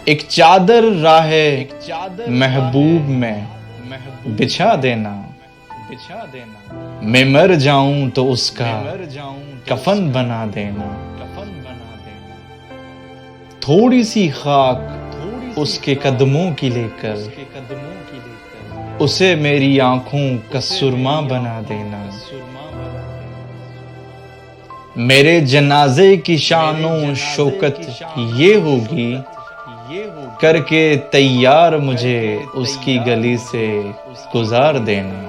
एक चादर राहे महबूब में बिछा देना, मैं मर जाऊं तो उसका कफन बना देना। थोड़ी सी खाक उसके कदमों की लेकर उसे मेरी आंखों का सुरमा बना देना। मेरे जनाजे की शानो शौकत ये होगी, करके तैयार मुझे उसकी गली से गुजार देना।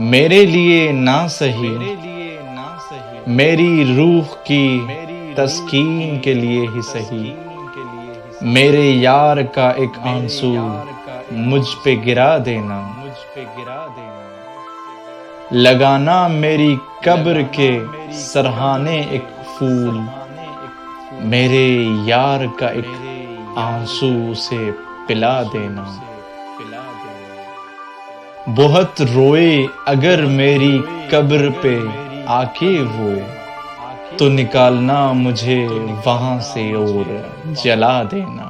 मेरे लिए ना सही मेरी रूह की तस्कीन के लिए ही सही, मेरे यार का एक आंसू मुझ पे गिरा देना। लगाना मेरी कब्र के सरहाने एक फूल, मेरे यार का एक आंसू उसे पिला देना। बहुत रोए अगर मेरी कब्र पे आके वो, तो निकालना मुझे वहां से और जला देना।